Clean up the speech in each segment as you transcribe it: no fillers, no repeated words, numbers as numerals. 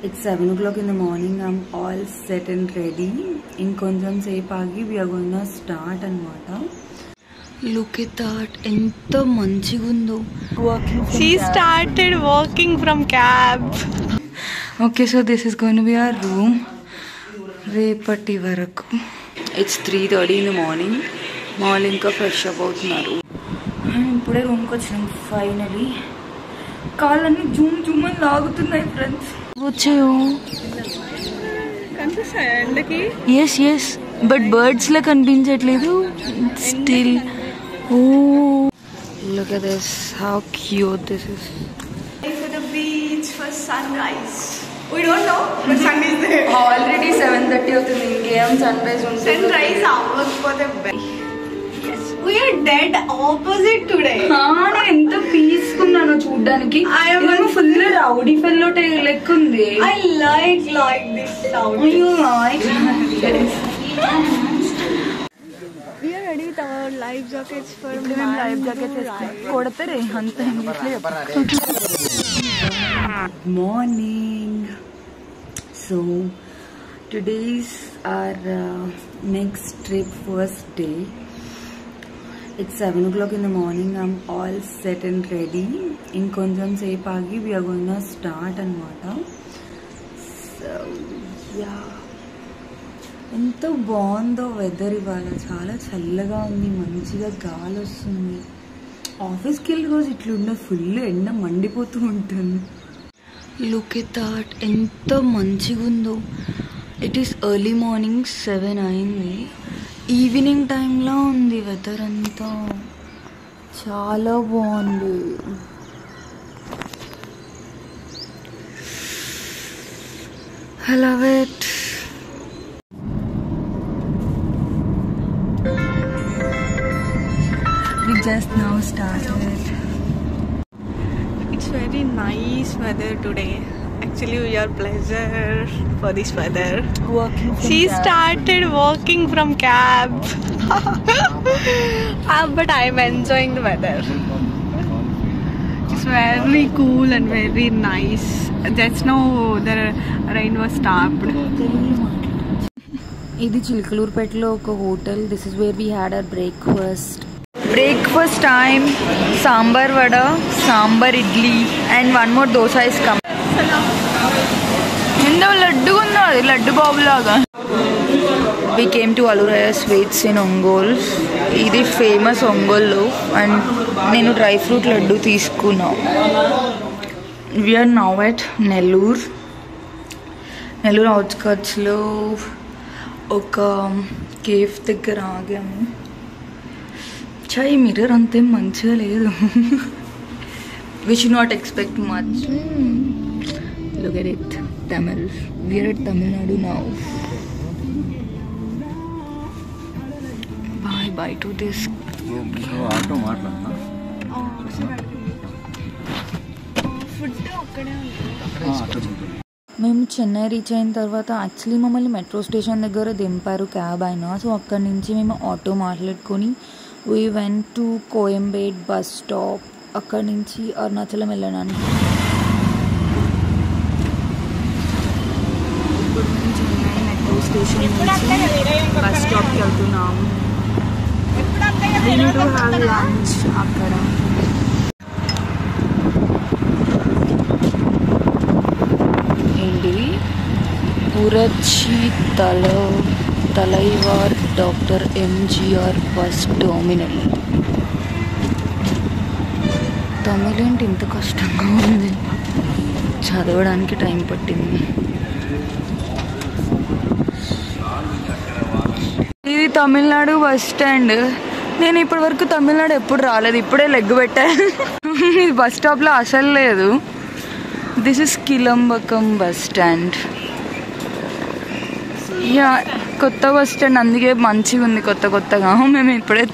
It's 7 o'clock in the morning. I'm all set and ready. In konjam sepu agi we are going to start anamata. Look at that. Enta manchigundo. She started walking from cab. Okay, so this is going to be our room. Repatti varaku. It's 3:30 in the morning. Morning ka fresh up outunnaru. Ipude room ku vacham finally. Kaalani zoom zoom ani laagutunnayi friends. వచ్చాయో కనిపిస్తాయా ఎండకి? yes but birds la కనిపించట్లేదు still. Oh, look at this, how cute this is. For the beach for sunrise. We don't know but sun is there. Already 7:30 అవుతుంది, ఇంకేం sunrise ఉంటుంది. Sunrise hours for the best. Yes, we are dead opposite today. నేను ఎంత పీస్కున్నానో చూడ్డానికి. Full rowdy fellow లెక్క ఉంది. I like this sound. You like We are ready with our life jackets for life jackets కొడతారే అంత morning. So today's our next trip, first day. It's 7 o'clock in the morning. I'm all set and ready. In konjam sepu agi we are going to start anamata. So yeah, ఎంత బాగుందో weather ఇవాళ. చాలా చల్లగా ఉంది, మంచిగా గాలి వస్తుంది. ఆఫీస్కి వెళ్ళి రోజు ఇట్లుండే ఫుల్ ఎండ మండిపోతూ ఉంటుంది. లుక్ ఎట్ దట్, ఎంత మంచిగా ఉందో. ఇట్ ఈస్ ఎర్లీ మార్నింగ్ 7 అయింది. ఈవినింగ్ టైంలో ఉంది వెదర్ అంతా. చాలా బాగుంది. I love it. We just now started. It's very nice weather today. Actually, we are pleasure for this weather. She started walking from cab. But I'm enjoying the weather. It's very cool and very nice. Just now the rain was stopped. ఇది చిలకలూరుపేటలో ఒక hotel. This is where we had our breakfast time. Sambar vada, sambar idli and one more dosa is come. ఎంతో లడ్డు ఉందో, అది laddu బాబులాగా. We came to Aluraya Sweets in Ongole. ఇది famous ఒంగోల్లో. And నేను dry fruit laddu తీసుకున్నా. We are now at Nellore అవుట్స్కట్స్లో ఒక cafe దగ్గర ఆగాము. చాయ్ మిర్రర్ అంతేం మంచిగా లేదు. We should not expect much. Look at it. Tamil. We are at Tamil Nadu now. Bye to this. మేము Chennai reach అయిన తర్వాత యాక్చువల్లీ మమ్మల్ని మెట్రో స్టేషన్ దగ్గర దింపారు క్యాబ్ అయినా. సో అక్కడి నుంచి మేము ఆటో మాట్లాడుకొని we went to Koyambedu bus stop. అక్కడి నుంచి అరుణాచలం వెళ్ళడానికి. ఇప్పుడు మేము చెన్నై మెట్రో స్టేషన్ నుంచి బస్ స్టాప్కి వెళ్తున్నాము. We need to have lunch అక్కడ. ఏంటిది? Puratchi Thalaivar doctor MGR bus terminal. తమిళ ఏంటి ఇంత కష్టంగా ఉంది, చదవడానికి టైం పట్టింది. ఇది తమిళనాడు బస్ స్టాండ్. నేను ఇప్పటి వరకు తమిళనాడు ఎప్పుడు రాలేదు, ఇప్పుడే లెగ్ పెట్టాను. ఇది బస్ స్టాప్లో అసలు లేదు. This is Kilambakkam bus stand. Yeah, కొత్త బస్ స్టాండ్, అందుకే మంచిగా ఉంది కొత్తగా. మేము ఇప్పుడే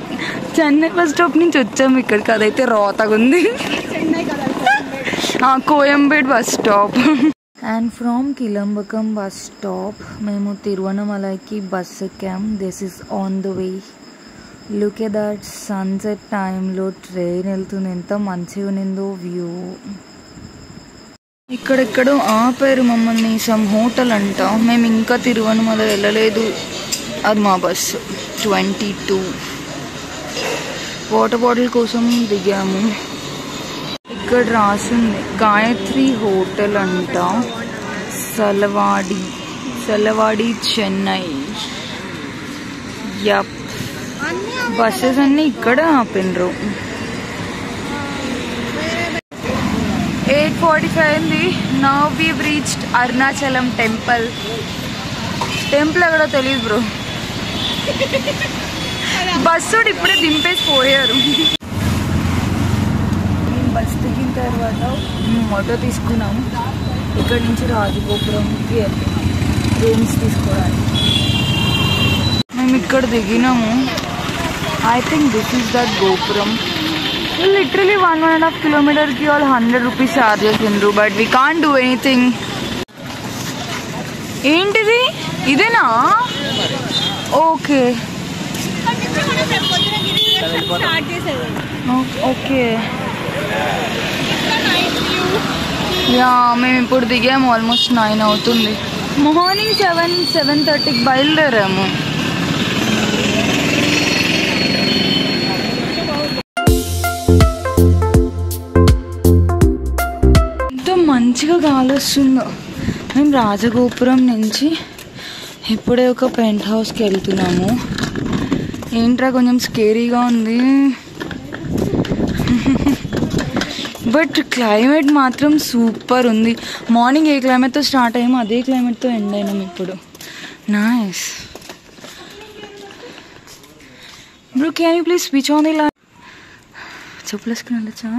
చెన్నై బస్ స్టాప్ నుంచి వచ్చాము ఇక్కడికి. అదైతే రోతగా ఉంది. Koyambedu bus stop. And from Kilambakkam bus stop మేము తిరువనమలైకి బస్ ఎక్కాం. This is on the way. Look at that, sunset టైంలో ట్రైన్ వెళ్తుంది. ఎంత మంచిగా ఉన్నిందో వ్యూ. ఇక్కడెక్కడో ఆపారు మమ్మల్ని సమ్ హోటల్ అంట. మేము ఇంకా తిరువనమల వెళ్ళలేదు. అది మా బస్సు 22. వాటర్ బాటిల్ కోసం దిగాము. ఇక్కడ రాసింది గాయత్రి హోటల్ అంట, సలవాడి చెన్నై. యప్, బస్సెస్ అన్నీ ఇక్కడ ఆపినరు. 8:45 అయింది. Now we've reached Arunachalam temple. Temple ఎక్కడో తెలియదు బ్రో. బస్సు ఇప్పుడే దింపేసి పోయారు. మేము బస్ దిగిన తర్వాత ఆటో తీసుకున్నాము. ఇక్కడ నుంచి రాజగోపురంకి వెళ్తున్నాం రూమ్స్ తీసుకోవడానికి. మేము ఇక్కడ దిగినాము. I think this is that gopuram. Literally 1.5 kilometers ki all 100 rupees charges indru, but we can't do anything. ఏంటిది ఇదేనా? ఓకే ఓకే యా, మేము ఇప్పుడు దిగాము. ఆల్మోస్ట్ 9 అవుతుంది. మార్నింగ్ 7:30కి బయలుదేరాము. మంచిగా గాలి వస్తుందో. మేము రాజగోపురం నుంచి ఇప్పుడే ఒక పెంట్ హౌస్కి వెళ్తున్నాము. ఏంట్రా కొంచెం స్కేరీగా ఉంది, బట్ క్లైమేట్ మాత్రం సూపర్ ఉంది. మార్నింగ్ ఏ క్లైమేట్తో స్టార్ట్ అయ్యామో అదే క్లైమేట్తో ఎండ్ అయినాం ఇప్పుడు. Nice bro, can you please switch on the light? చెప్పులేసుకుని వెళ్ళొచ్చా?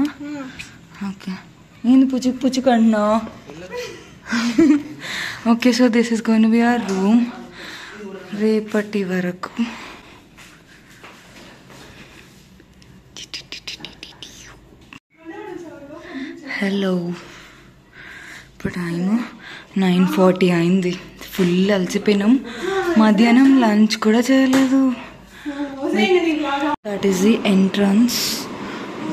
ఓకే. ఏంది పుచ్చుకు అంటున్నావు? Okay, so this is going to be our room రేపటి వరకు. హలో, ఇప్పుడు టైము 9:40 అయింది. ఫుల్ అలసిపోయినాం. మధ్యాహ్నం లంచ్ కూడా చేయలేదు. That is the entrance.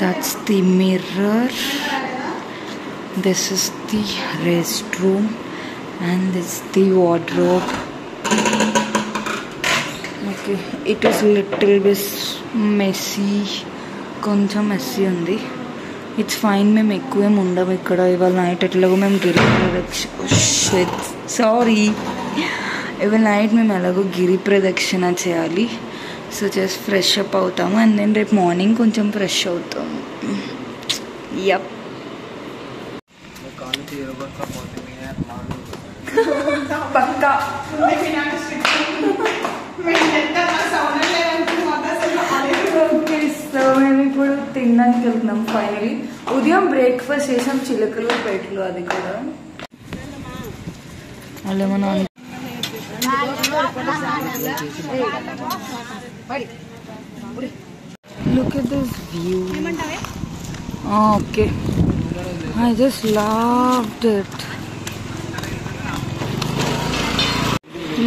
That's the mirror. This is the restroom and this is the wardrobe. Okay, it is little bit messy. కొంచెం messy ఉంది. It's fine. మేము ఎక్కువేం ఉండము ఇక్కడ. ఇవాళ నైట్ ఎట్లాగో మేము ఇవాళ నైట్ మేము ఎలాగో గిరి ప్రదక్షిణ చేయాలి. సో జస్ట్ ఫ్రెష్ అప్ అవుతాము అండ్ దెన్ రేపు మార్నింగ్ కొంచెం ఫ్రెష్ అవుతాము. యప్. పక్కా ఓకే. సో మేము ఇప్పుడు తినడానికి వెళ్తున్నాం ఫైనలీ. ఉదయం బ్రేక్ఫాస్ట్ చేసాం చిలకలు పెట్లు. అది కూడా అలా look at this view. Okay, I just loved it.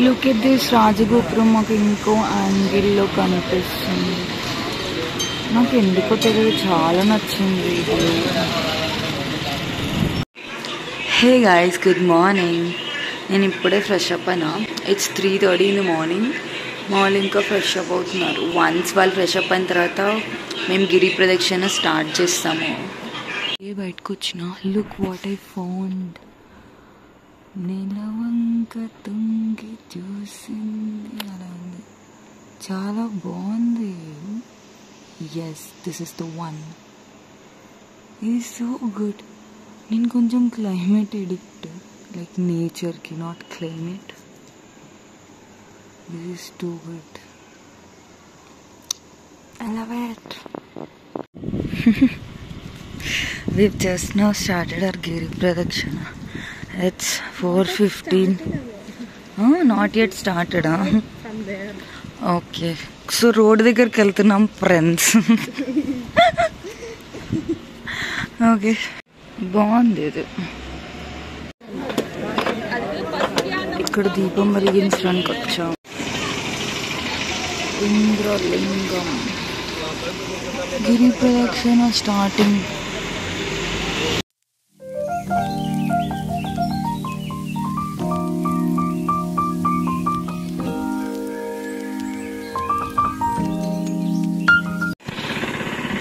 Look at this రాజగోపురం. మాకు ఇంకో యాంగిల్లో కనిపిస్తుంది. నాకు ఎందుకో తెలియదు, చాలా నచ్చింది. Hey guys, good morning. నేను ఇప్పుడే ఫ్రెష్ అప్ అయినా. It's 3:30 in the morning. మా వాళ్ళు ఇంకా ఫ్రెష్ అప్ అవుతున్నారు. వన్స్ వాళ్ళు ఫ్రెష్ అప్ అయిన తర్వాత మేము గిరి ప్రదక్షిణ స్టార్ట్ చేస్తాము. బయటకు వచ్చిన లుక్ వాట్ ఐ ఫౌండ్. నిలవంక తుంగి చూసింది అలా ఉంది. చాలా బాగుంది. Yes, this is the one. ఇది సో గుడ్. నేను కొంచెం క్లైమేట్ ఎడిక్ట్, లైక్ నేచర్కి, not climate. This is too good. I love it. We've just now started our Giri Pradakshina. It's 4:15. Oh, not yet started, huh? From there. Okay. So road దగ్గరికి వెళ్తున్నాం friends. Okay, బాగుంది ఇది. ఇక్కడ దీపం వెలిగించడానికి వచ్చాం. ఇంద్రలింగం. గిరి ప్రదక్షిణ starting.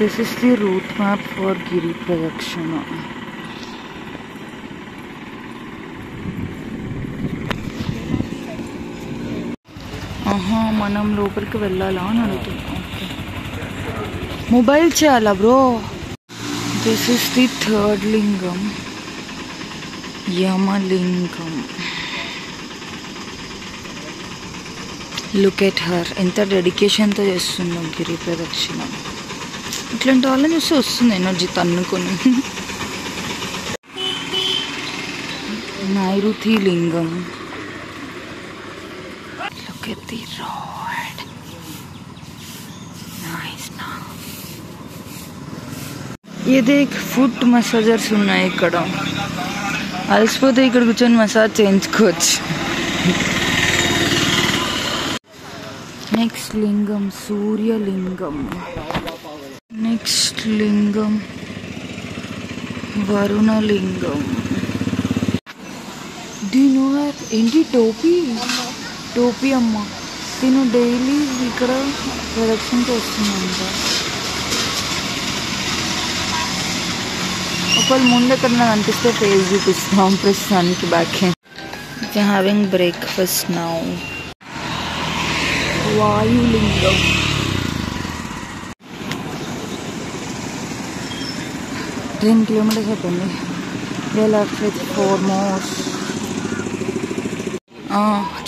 This is the route map for Giri Pradakshina. మనం లోపలికి వెళ్ళాలా అని అడుగుతున్నాం. మొబైల్ చేయాలా bro? This is the third లింగం, యమలింగం. లుక్ ఎట్ హర్, ఎంత డెడికేషన్తో చేస్తుందో గిరి ప్రదక్షిణ. ఇట్లాంటి వాళ్ళని చూస్తే వస్తుంది ఎనర్జీ తన్నుకొని. నైరుతి లింగం. Look at the road. Nice now. ये देख फुट मसाजर्स ఉన్నాయి ఇక్కడ. అలసిపోతే ఇక్కడ కూర్చొని మసాజ్ చేయించుకోవచ్చు. నెక్స్ట్ లింగం సూర్యలింగం. నెక్స్ట్ లింగం వరుణలింగం. Do you know her? ఏంటి టోపీ? టోపీ అమ్మ. తిను డైలీ ఇక్కడ ప్రదక్షిణ చేస్తుందంట. ఒకవేళ ముందు ఎక్కడ నాకు అనిపిస్తే ఫేస్ చూపిస్తున్నాం ప్రస్తుతానికి. Back having breakfast now. Vayulingam. 10 kilometers అయిపోయింది. They left with 4 more.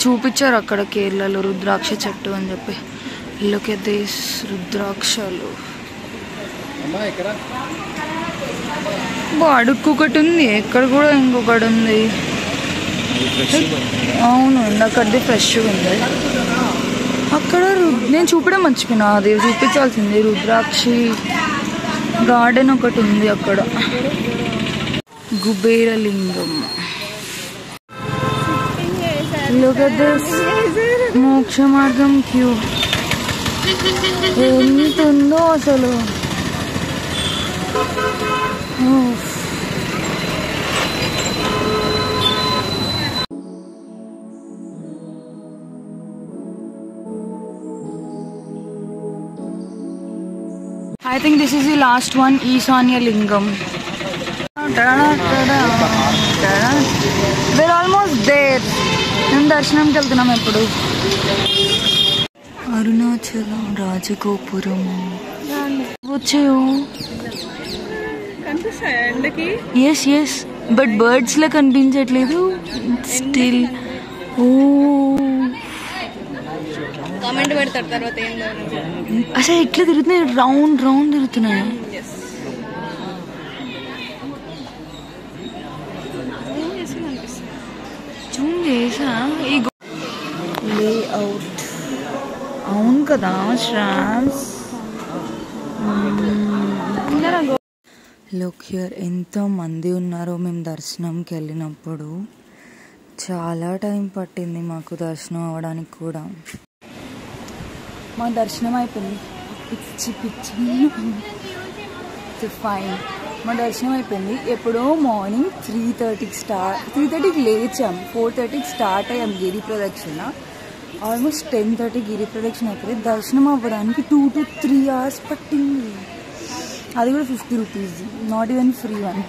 చూపించారు అక్కడ కేరళలో రుద్రాక్ష చెట్టు అని చెప్పి. లుక్ ఎట్ దిస్ రుద్రాక్షలు. అడుక్కు ఒకటి ఉంది, ఎక్కడ కూడా ఇంకొకటి ఉంది. అవును, అక్కడిది ఫ్రెష్గా ఉంది. అక్కడ నేను చూపడం మర్చిపోయినా, అది చూపించాల్సింది. రుద్రాక్షి గార్డెన్ ఒకటి ఉంది అక్కడ. కుబేరలింగం. Look at this. మోక్ష మార్గం క్యూ ఎంత ఉందో అసలు. I think this is the last one, Isanya Lingam. We're almost there. మేము దర్శనంకి వెళ్తున్నాం ఇప్పుడు. అరుణాచలం రాజగోపురం వచ్చాయో. ఎస్ ఎస్, బట్ బర్డ్స్ లా కనిపించట్లేదు స్టిల్. ఓ కామెంట్ పెడతారు తర్వాత. అసలు ఎట్లా తిరుగుతున్నాయి, రౌండ్ రౌండ్ తిరుగుతున్నాయి. జూమ్ చేసా ఈ లేఅవుట్. అవును కదా శ్రామ్స్. లుక్ హియర్, ఎంతమంది ఉన్నారో. మేము దర్శనంకి వెళ్ళినప్పుడు చాలా టైం పట్టింది మాకు దర్శనం అవ్వడానికి కూడా. మా దర్శనం అయిపోయింది. పిచ్చి పిచ్చి ఫైన్. మా దర్శనం అయిపోయింది ఎప్పుడో మార్నింగ్ 3:30కి లేచాం. 4:30కి స్టార్ట్ అయ్యాం గిరి ప్రదక్షిణ. ఆల్మోస్ట్ 10:30 గిరి ప్రదక్షిణ అయిపోయింది. దర్శనం అవ్వడానికి 2 to 3 hours పట్టింది. అది కూడా 50 rupees, not even free one.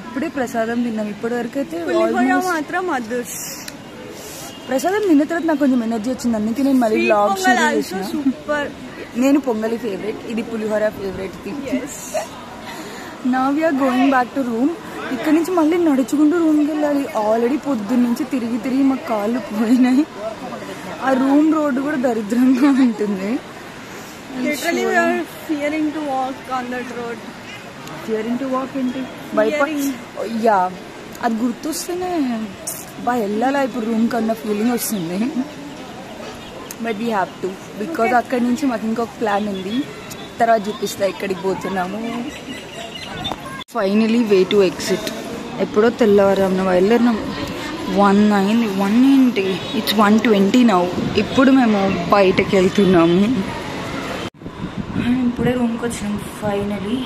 ఇప్పుడే ప్రసాదం తిన్నాం. ఇప్పటి వరకు అయితే మాత్రం ప్రసాదం తిన్న తర్వాత నాకు కొంచెం ఎనర్జీ వచ్చింది. అందుకే నేను మళ్ళీ బ్లాగ్స్ చేసిన. సూపర్. నేను పొంగలి ఫేవరెట్, ఇది పులిహోర favourite thing. Now we are going back to room. ఇక్కడ నుంచి మళ్ళీ నడుచుకుంటూ రూమ్కి వెళ్ళాలి. ఆల్రెడీ పొద్దున్న నుంచి తిరిగి తిరిగి మా కాళ్ళు పోయినాయి. ఆ రూమ్ రోడ్డు కూడా దరిద్రంగా ఉంటుంది. ఫియరింగ్ టు వాక్ ఏంటి యా, అది గుర్తొస్తేనే వెళ్ళాలా ఇప్పుడు రూమ్ కన్నా ఫీలింగ్ వస్తుంది. But we have to, because అక్కడి నుంచి మాకు ఇంకొక ప్లాన్ ఉంది, తర్వాత చూపిస్తా ఎక్కడికి పోతున్నాము. Finally way to exit. ఎప్పుడో తెల్లవారున వెళ్ళినాం. 1 అయింది. 1 ఏంటి, ఇట్స్ 1:20 నౌ. ఇప్పుడు మేము బయటకు వెళ్తున్నాము. ఇప్పుడే రూమ్కి వచ్చినాం ఫైనలీ.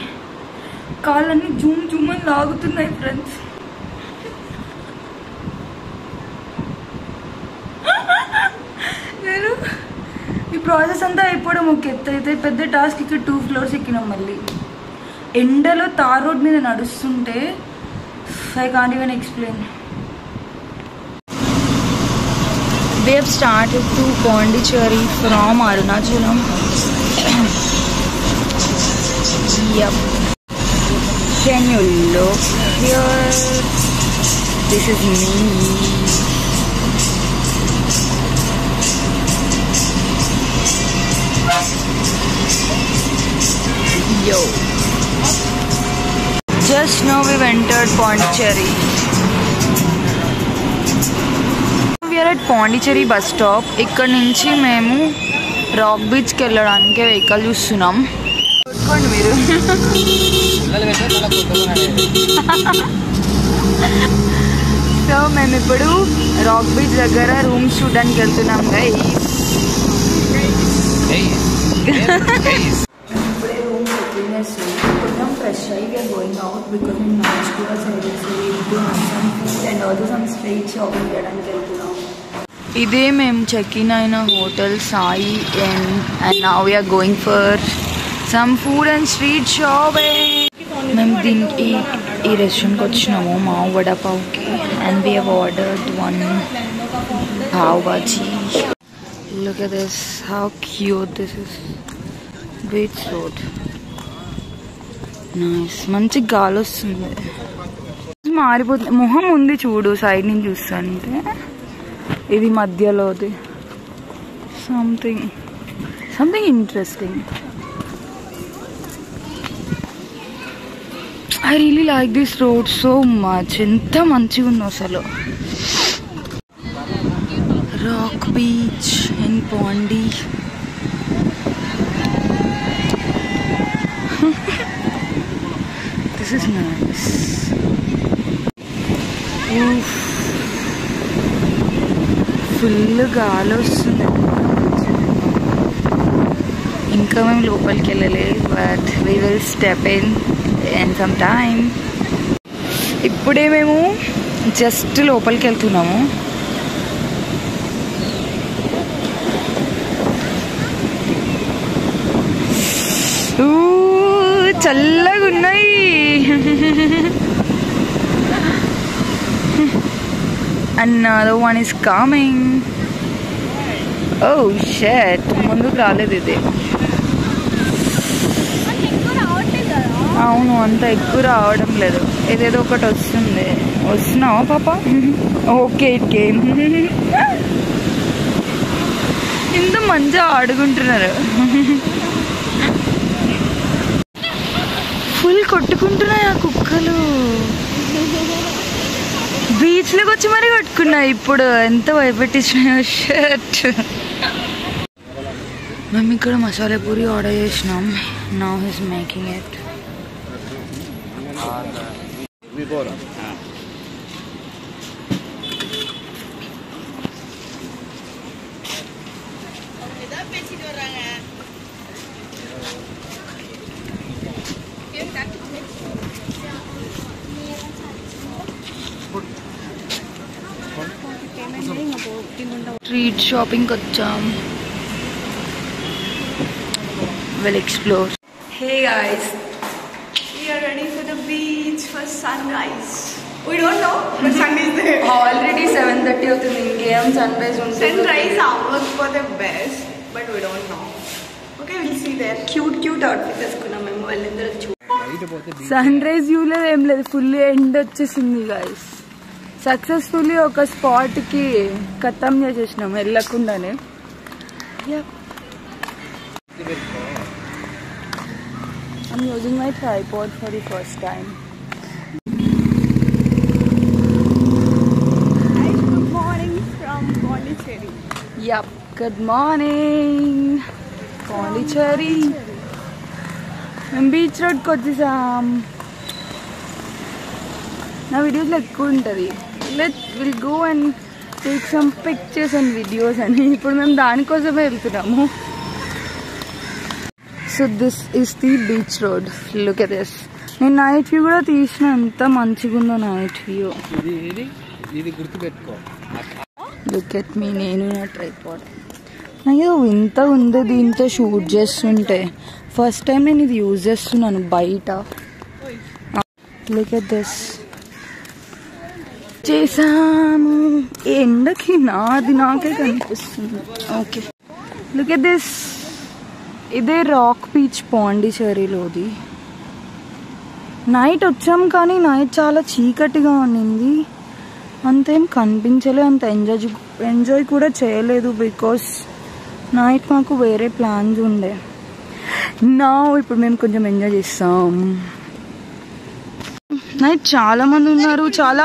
కాళ్ళన్నీ జూమ్ జూమ్ అని లాగుతున్నాయి ఫ్రెండ్స్. నేను ఈ ప్రాసెస్ అంతా అయిపోవడం ఒక ఎత్తు అయితే పెద్ద టాస్క్. ఇక్కడ 2 floors ఎక్కినాం. మళ్ళీ ఎండలో తార్ రోడ్ మీద నడుస్తుంటే I can't even explain. We have started to Pondicherry from Arunachalam. Yep. Can you look here? This is me. Yo. Just now we've entered Pondicherry. We are at Pondicherry bus stop. ఇక్కడ నుంచి మేము rock beach కి వెళ్ళడానికి vehicle చూస్తున్నాం. చూసుకోండి మీరు. So మేము ఇప్పుడు రాక్ బీచ్ దగ్గర రూమ్స్ చూడడానికి వెళ్తున్నాం. ఇప్పుడే రూమ్ ఫిట్నెస్ కొంచెం ఫ్రెష్ అయ్యి వీఆర్ గోయింగ్ అవుట్ బికాస్ మేము నాచ్ కూడా and also some street shopping చేయడానికి వెళ్తున్నాం. ఇదే మేము చెక్ ఇన్ అయిన hotel Sai and now we are going for some food and street shopping. మేము దీనికి ఈ రెస్టారెంట్కి వచ్చినాము మావ్ వడాపావ్కి and we have ordered 1 pav bhaji. Look at this, how cute this is. Beach road. Nice. మంచి గాలి వస్తుంది. మారిపోతుంది. మొహం ఉంది చూడు సైడ్ నుంచి చూస్తుంటే. ఇది మధ్యలోది. Something interesting. I really like this road so much. ఎంత మంచిగా ఉందో అసలు. Rock Beach in Pondi. This is nice. Full గాలి వస్తుంది. ఇంకా మేము లోపలికి వెళ్ళలేదు but we will step in some time. ఇప్పుడే మేము జస్ట్ లోపలికి వెళ్తున్నాము. చల్లగా ఉన్నాయి. Another one is coming. Oh shit, ముందుకు రాలేదు ఇది. అవును అంత ఎక్కువ రావడం లేదు. ఇదేదో ఒకటి వస్తుంది. వస్తున్నావా పాప? Okay it came. ఇంత మంచిగా ఆడుకుంటున్నారు. ఫుల్ కొట్టుకుంటున్నాయి ఆ కుక్కలు. బీచ్లోకి వచ్చి మరీ కొట్టుకున్నాయి. ఇప్పుడు ఎంత భయపెట్టించినాయో షర్ట్. మేము ఇక్కడ మసాలా పూరి ఆర్డర్ చేసినాం. Now he's making it. Street shopping వచ్చాం. We'll explore. Hey guys, We are ready for the beach for sunrise. We don't know, but sun is there. Already 7:30 అవుతుంది. ఇంకేం sunrise ఉంటుంది. Sunrise hours for the best, but we don't know. Okay, we'll see there. Cute outfit వేసుకున్నాం మేము. వాళ్ళందరూ sun rise view లేదు ఏం లేదు. Full end వచ్చేసింది గైస్. సక్సెస్ఫుల్లీ ఒక స్పాట్ కి ఖతం చేసేసినాం వెళ్ళకుండానే. I'm using my tripod for the first time. Guys, good morning from Pondicherry. Yup, good morning. Pondicherry. మేము బీచ్ రోడ్కి వచ్చేసాం. నా వీడియోస్లో ఎక్కువ ఉంటుంది. Will go and take some pictures and videos అని. ఇప్పుడు మేము దానికోసమే వెళ్తున్నాము. So this is the beach road. Look at this. నేను నైట్ వ్యూ కూడా తీసిన. ఎంత మంచిగా ఉందో night view. Look at me. నేను నా ట్రైపాడ్. అయ్యో ఇంత ఉంది దీంతో షూట్ చేస్తుంటే. ఫస్ట్ టైం నేను ఇది యూజ్ చేస్తున్నాను బయట. Look at this. చేసాము ఎండకి నాకే కనిపిస్తుంది. Okay look at this. ఇదే రాక్ బీచ్ పాండిచేరిలోది. నైట్ వచ్చాం కానీ నైట్ చాలా చీకటిగా ఉన్నింది. అంతేం కనిపించలేదు, అంత ఎంజాయ్ కూడా చేయలేదు. బికాస్ నైట్ మాకు వేరే ప్లాన్స్ ఉండే. ఇప్పుడు మేము కొంచెం ఎంజాయ్ చేస్తాం. నైట్ చాలా మంది ఉన్నారు, చాలా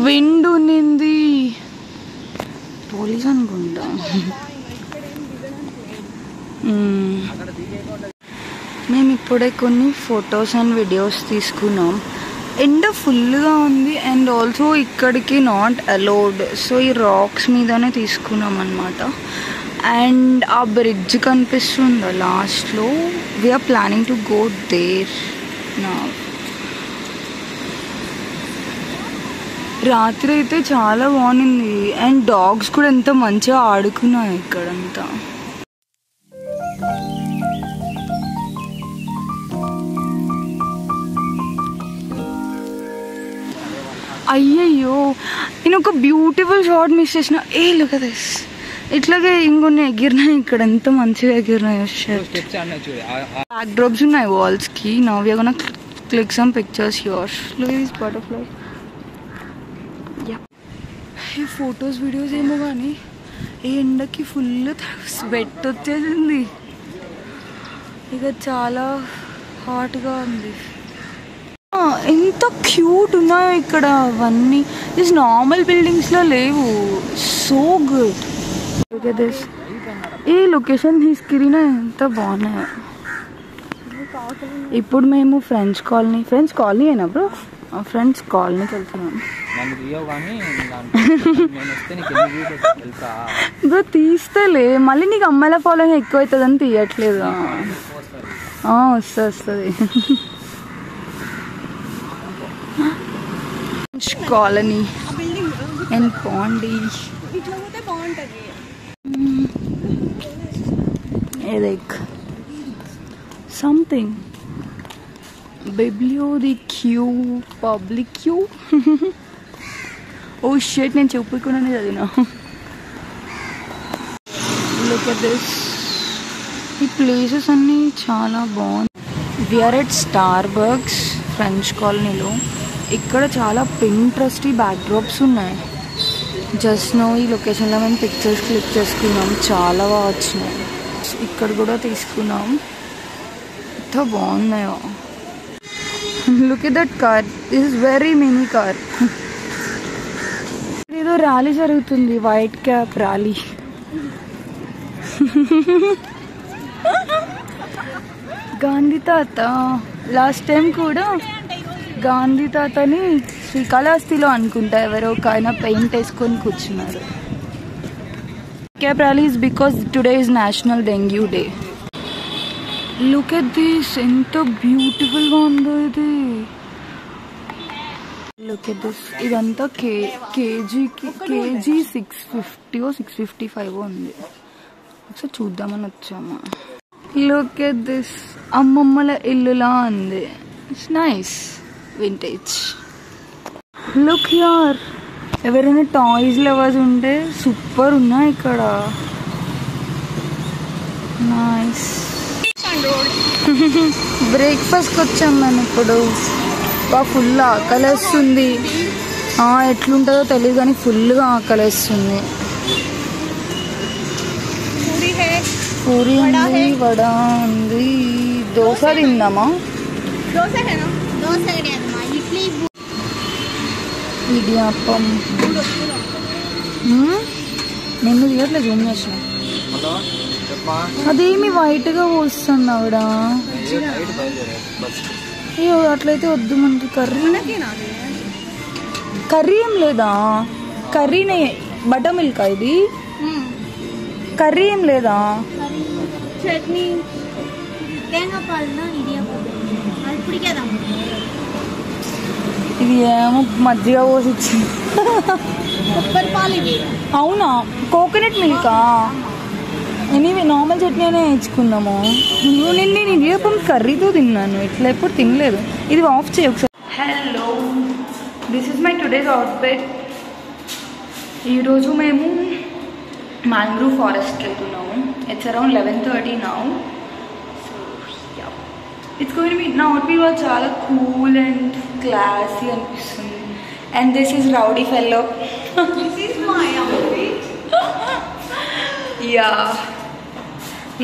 విండ్ ఉన్నింది. పోలీస్ అనుకుంటా. మేము ఇప్పుడే కొన్ని ఫొటోస్ అండ్ వీడియోస్ తీసుకున్నాం. ఎండ ఫుల్గా ఉంది అండ్ ఆల్సో ఇక్కడికి నాట్ అలౌడ్. సో ఈ రాక్స్ మీదనే తీసుకున్నాం అన్నమాట. అండ్ ఆ బ్రిడ్జ్ కనిపిస్తుంది లాస్ట్లో. We are planning to go there నా. రాత్రి అయితే చాలా బాగుంది అండ్ డాగ్స్ కూడా ఎంత మంచిగా ఆడుకున్నాయి ఇక్కడంతా. అయ్యయ్యో నేను ఒక బ్యూటిఫుల్ షాట్ మిస్ చేసిన. Look at this. ఇట్లాగే ఇంకొన్ని ఎగిరినాయి ఇక్కడ, ఎంత మంచిగా ఎగిరినాయి. బ్యాక్ డ్రాప్స్ ఉన్నాయి వాల్స్ కి. Now we are gonna click some pictures here. Look at this butterfly. ఈ ఫొటోస్ వీడియోస్ ఏమో కానీ ఈ ఎండకి ఫుల్ స్వెట్ వచ్చేసింది. ఇక చాలా హాట్గా ఉంది. ఎంత క్యూట్ ఉన్నాయో ఇక్కడ అవన్నీ. దిస్ నార్మల్ బిల్డింగ్స్లో లేవు. So good. Okay this. ఈ లొకేషన్ తీసుకెళ్ళినా ఎంత బాగున్నాయో. ఇప్పుడు మేము ఫ్రెంచ్ కాలనీ అయినా బ్రో, ఫ్రెండ్స్ కాలనీకి వెళ్తున్నాం. బ్రో తీస్తేలే మళ్ళీ నీకు అమ్మాయిల ఫాలోయింగ్ ఎక్కువ అవుతుందని తీయట్లేదు. వస్తుంది. Colony and Pondy. Like something బిబ్లియో ది క్యూ పబ్లిక్ క్యూ. ఓ షిట్, నేను చెప్పుకున్నాను చదివినా. Look at this. ఈ ప్లేసెస్ అన్నీ చాలా బాగుంది. వీఆర్ ఎట్ స్టార్బక్స్ ఫ్రెంచ్ కాలనీలో. ఇక్కడ చాలా పింట్రెస్టీ బ్యాక్ డ్రాప్స్ ఉన్నాయి. జస్ట్ నో ఈ లొకేషన్లో మేము పిక్చర్స్ క్లిక్ చేసుకున్నాం, చాలా బాగా వచ్చినాయి. ఇక్కడ కూడా తీసుకున్నాం, ఎంత బాగున్నాయో. Look at that car. This is very mini car. ఏదో ర్యాలీ జరుగుతుంది, వైట్ క్యాప్ ర్యాలీ. గాంధీ తాత. లాస్ట్ టైం కూడా గాంధీ తాతని శ్రీకాళహస్తిలో అనుకుంటా ఎవరో ఒక ఆయన పెయింట్ వేసుకొని కూర్చున్నారు. Cap rally is because today is national dengue day. Look at this. ఎంత బ్యూటిఫుల్గా ఉందో ఇది. Look at this. ఇదంతా కేజీ 650 655 ఉంది. ఒకసారి చూద్దామని వచ్చాము. Look at this. అమ్మమ్మల ఇల్లులా ఉంది. It's nice vintage. Look here. ఎవరైనా టాయ్స్ లవర్స్ ఉంటే సూపర్ ఉన్నాయి ఇక్కడ. నైస్. బ్రేక్ఫాస్ట్కి వచ్చాం మేము ఇప్పుడు. ఫుల్ ఆకలేస్తుంది. ఎట్లుంటుందో తెలియదు కానీ ఫుల్గా ఆకలేస్తుంది. పూరి ఉంది, వడ ఉంది, దోశ తిందామా? ఇడియాప్పం. నేను తీయట్లేదు, జూమ్ చేసిన. అదేమి వైట్గా పోస్తుంది ఆవిడ. అయ్యో అట్లయితే వద్దు మనకి. కర్రీ ఏం లేదా? కర్రీనే బటర్ మిల్క్. ఇది కర్రీ ఏం లేదా? చట్నీ ఇది ఏమో మజ్జిగ పోసి ఇచ్చింది. కొబ్బరి పాలు ఇవి. అవునా? కోకోనట్ మిల్కా? ఎనీవే నార్మల్ చట్నీ అనే వేయించుకుందాము. నేను ఇడియప్పం కర్రీతో తిన్నాను, ఇట్లా ఎప్పుడు తినలేదు. ఇది ఆఫ్ చేయ ఒకసారి. Hello, this is my today's outfit. ఈరోజు మేము మ్యాంగ్రూవ్ ఫారెస్ట్కి వెళ్తున్నాము. It's around 11:30 now. It's going to B, నా అవుట్ఫిట్ వాళ్ళు చాలా కూల్ అండ్ క్లాసీ అనిపిస్తుంది. And this is rowdy fellow. This is my outfit. Yeah,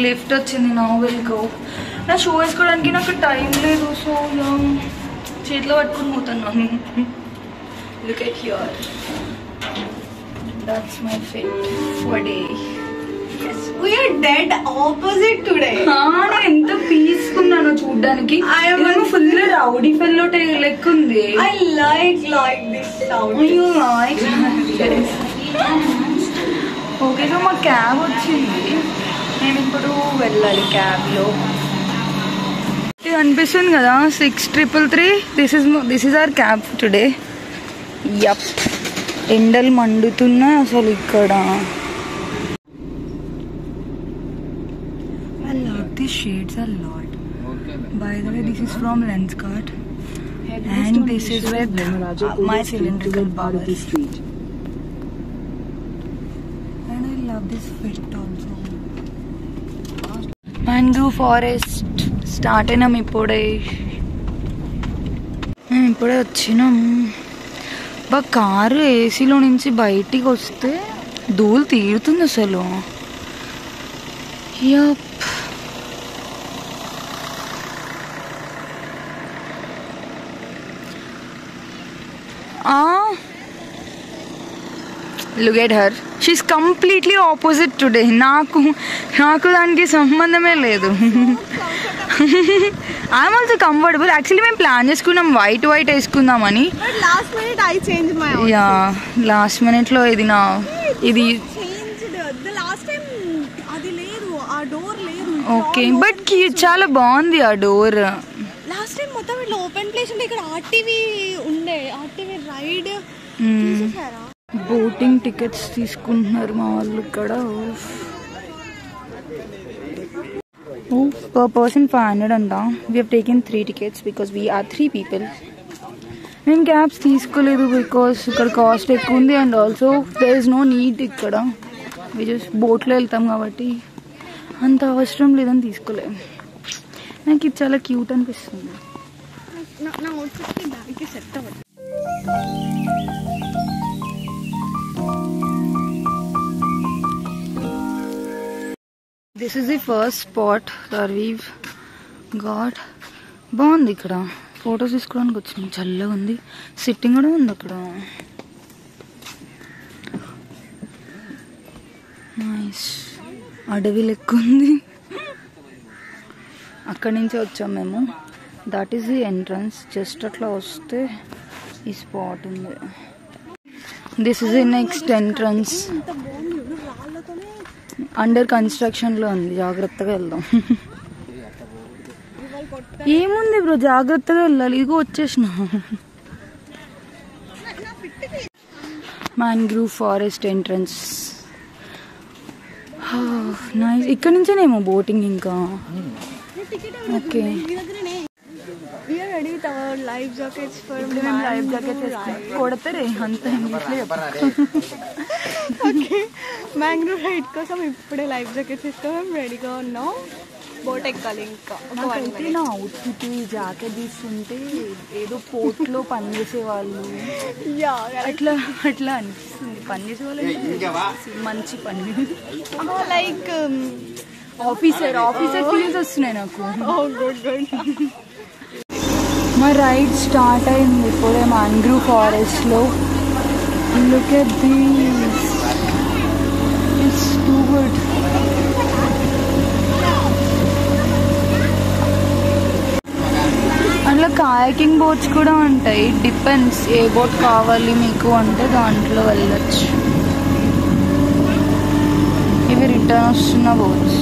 lift వచ్చింది. నా విల్ గో. నా షూ వేసుకోవడానికి నాకు టైం లేదు. సో చేతిలో పట్టుకుని పోతున్నాను. Look at here, that's my fit for day. We are dead opposite today. నేను ఎంత పీస్కున్నాను చూడ్డానికి. ఫుల్ రౌడీ ఫెల్లో లెక్క ఉంది. I like this sound. Okay, so మా క్యాబ్ వచ్చింది. మేము ఇప్పుడు వెళ్ళాలి క్యాబ్లో. ఇది అనిపిస్తుంది కదా 6333. This is our cab today. Yup, ఎండలు మండుతున్నాయి అసలు ఇక్కడ. I love these shades a lot. By the way, this is from Lenskart and this is with my cylindrical power. And I love this fit also. Mangrove forest start అయినాం ఇప్పుడే. మేము ఇప్పుడే వచ్చినాం. Car ఏసీలో నుంచి బయటికి వస్తే ధూళి తీరుతుంది అసలు. Yup, look at her, she's completely opposite today. నాకు దానికి సంబంధమే లేదు. I'm also comfortable. Actually మేము ప్లాన్ చేసుకున్నాం white వేసుకుందామని. But last minute I changed my outfit. Yeah, last minute లో ఇది changed. The last time అది లేదు, ఆ డోర్ లేదు. ఓకే, బట్ చాలా బాగుంది ఆ డోర్. లాస్ట్ టైం మొత్తం ఇట్లా ఓపెన్ ప్లేస్ ఉండే. ఇక్కడ ఆర్టీవీ ఉండే, ఆర్టీవీ రైడ్ తీసేసారా? బోటింగ్ టికెట్స్ తీసుకుంటున్నారు మా వాళ్ళు ఇక్కడ. Per person 500 అంట. We have taken 3 tickets because we are 3 people. మేము క్యాబ్స్ తీసుకోలేదు బికాస్ ఇక్కడ కాస్ట్ ఎక్కువ ఉంది. And also there is no need. ఇక్కడ వి జస్ట్ బోట్లో వెళ్తాం కాబట్టి అంత అవసరం లేదని తీసుకోలేదు. నాకు ఇది చాలా క్యూట్ అనిపిస్తుంది. నా అవుట్ఫిట్కి దానికి సెట్ అవ్వదు. This is the first spot that weave got. బాగుంది ఇక్కడ. ఫొటోస్ తీసుకోవడానికి వచ్చినాం. చల్లగా ఉంది. సిట్టింగ్ కూడా ఉంది అక్కడ. నైస్. అడవి లెక్క ఉంది. అక్కడి నుంచే వచ్చాం మేము. That is the entrance. Just అట్లా వస్తే ఈ స్పాట్ ఉంది. This is the next entrance. Under కన్స్ట్రక్షన్లో ఉంది. జాగ్రత్తగా వెళ్దాం. ఏముంది బ్రో, జాగ్రత్తగా వెళ్ళాలి. ఇదిగో వచ్చేసిన. Mangrove forest entrance. నైస్. ఇక్కడ నుంచేనేమో బోటింగ్ ఇంకా. ఓకే, లైఫ్ జాకెట్స్ కొడతారే అంత ఇంగ్లీష్లో. ఓకే, మ్యాంగ్రూవ్ రైడ్ కోసం ఇప్పుడే లైఫ్ జాకెట్స్ వేసుకోవడం రెడీగా ఉన్నాం. బోట్ ఎక్కాలి ఇంకా. నాకైతే నా అవుట్ఫిట్ జాకెట్ తీసుకుంటే ఏదో పోర్ట్లో పనిచేసే వాళ్ళు అట్లా అనిపిస్తుంది. పనిచేసే వాళ్ళు మంచి పని. లైక్ ఆఫీసర్ ఫీలింగ్స్ వస్తున్నాయి నాకు. గుడ్. మా రైడ్ స్టార్ట్ అయింది ఇప్పుడే మ్యాంగ్రూవ్ ఫారెస్ట్లో. Look at this, it's too good. అందులో కాయాకింగ్ బోట్స్ కూడా ఉంటాయి. డిపెండ్స్ ఏ బోట్ కావాలి మీకు అంటే దాంట్లో వెళ్ళచ్చు. ఇవి రిటర్న్ వస్తున్న బోట్స్.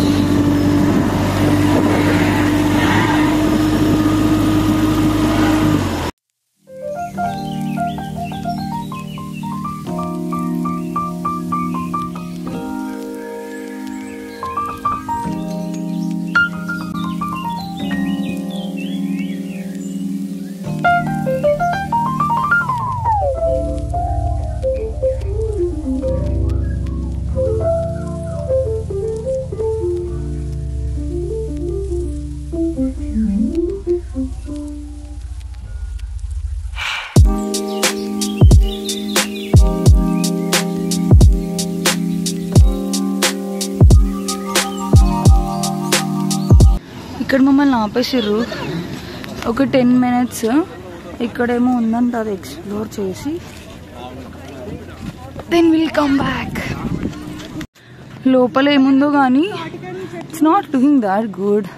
ఇక్కడ మమ్మల్ని ఆపేసిర్రు ఒక 10 minutes. ఇక్కడేమో ఉందంట, అది ఎక్స్ప్లోర్ చేసి దెన్ విల్ కమ్ బ్యాక్. లోపల ఏముందో కానీ it's not looking that good.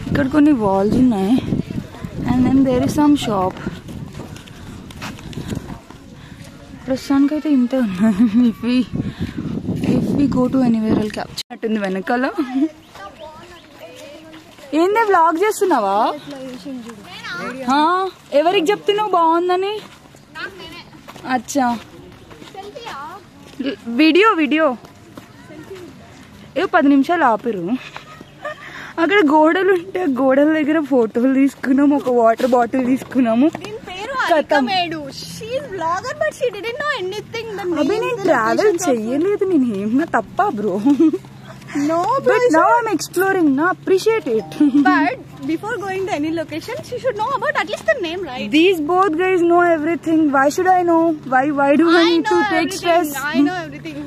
ఇక్కడ కొన్ని వాల్స్ ఉన్నాయి and then there is some shop. ప్రస్తుతానికైతే ఇంతే ఉన్నాయి. If we go to anywhere will capture అట్టుంది వెనకాల. ఏందే వ్లాగ్ చేస్తున్నావా? ఎవరికి చెప్తున్నావు బాగుందని? అచ్చా వీడియో ఏ 10 నిమిషాలు ఆపిరు. అక్కడ గోడలు ఉంటే గోడల దగ్గర ఫోటోలు తీసుకున్నాము, ఒక వాటర్ బాటిల్ తీసుకున్నాము. అవి నేను ట్రావెల్ చెయ్యలేదు, నేను ఏమన్నా తప్ప bro? No, but now I'm exploring. Now appreciate it. But before going to any location, she should know about at least the name, right? These both guys know everything. Why should I know? Why do I need to take stress? I know everything.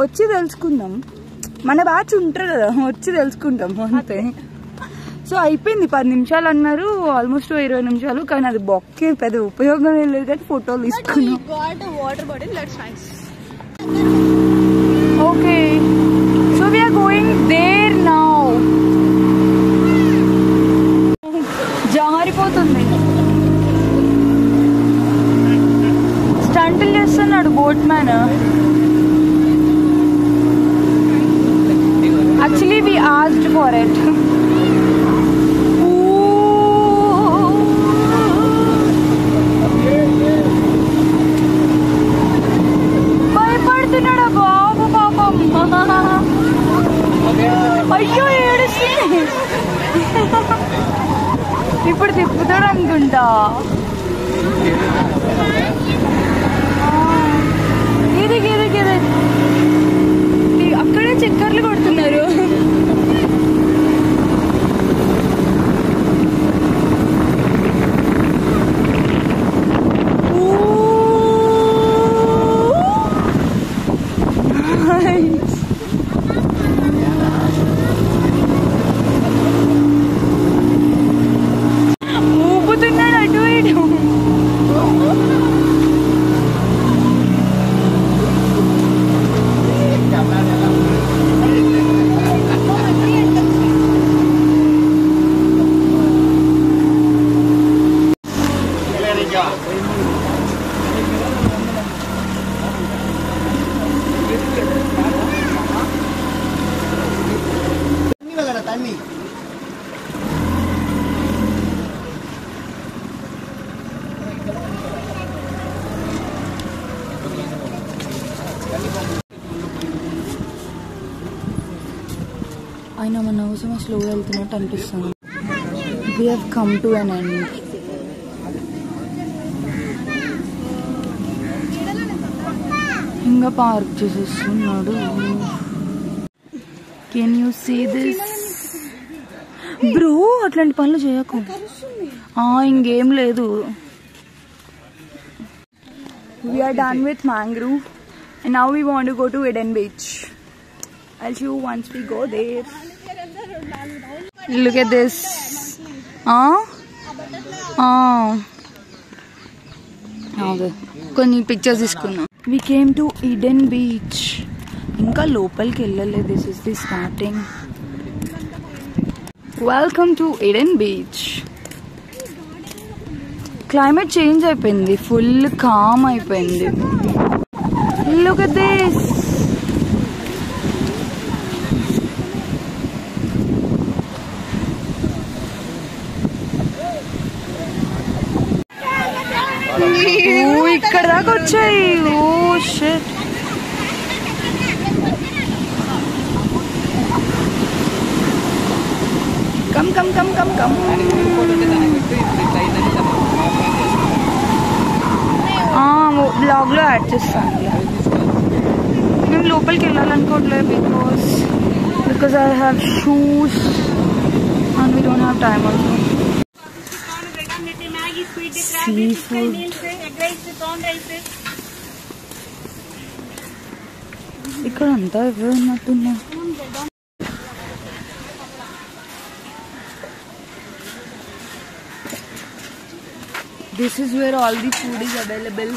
వచ్చి తెలుసుకుందాం. మన batch ఉంటారు కదా, వచ్చి తెలుసుకుంటాం అంతే. So అయిపోయింది, 10 నిమిషాలు అన్నారు, ఆల్మోస్ట్ 20 నిమిషాలు. కానీ అది బొక్కే పెద్ద ఉపయోగం లేదు కానీ ఫోటోలు తీసుకున్నాం. Okay, so we are going there now. జారిపోతుంది. స్టంట్లు చేస్తున్నాడు boat man. Actually we asked for it. భయపడుతున్నాడా బాబు పాపం. అయ్యో ఏడుస్తుంది. ఇప్పుడు తిప్పుతాడు అనుకుంటా. ఇది అక్కడే చక్కర్లు కొడుతున్నారు. ఊపుతున్నాడు అటు ఇటు. అయినా మన అవసరం స్లోగా వెళ్తున్నట్టు అనిపిస్తుంది. We have come to an end. ఇంకా పార్క్ చేసేస్తున్నాడు. Can you see this bro? అట్లాంటి పనులు చేయకు. ఇంకేం లేదు. We are done with Mangrove and now we want to go to Eden Beach. I'll show you once we go there. Look at this. Okay. కొన్ని pictures తీసుకున్నాం. We came to Eden Beach. ఇంకా లోపలికి వెళ్ళలేదు. This is the starting. Welcome to Eden Beach. Climate change అయిపోయింది, full calm అయిపోయింది. Look at this. ఇక్కడ దాకా వచ్చాయి. Oh shit. కమ్ బ్లాగ్ లో యాడ్ చేస్తాను. మేము లోపలికి వెళ్ళాలనుకోవట్లేదు because I have shoes and we don't have time also. Seafood. ఇక్కడ అంతా ఎవరు ఉన్నట్టున్నా. This is where all the food is available.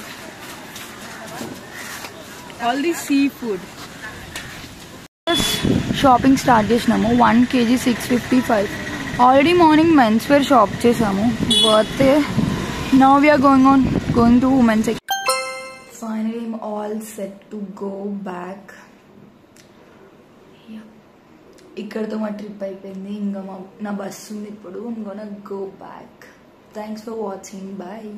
All the seafood. Shopping start చేసినాము. 1 kg 655. Already morning men's wear shop చేసాము. Worth it. Now we are going to women's section. Finally I'm all set to go back. ఇక్కడతో మా trip అయిపోయింది. ఇంకా నా bus ఉంది ఇప్పుడు. I'm gonna go back. Thanks for watching. Bye.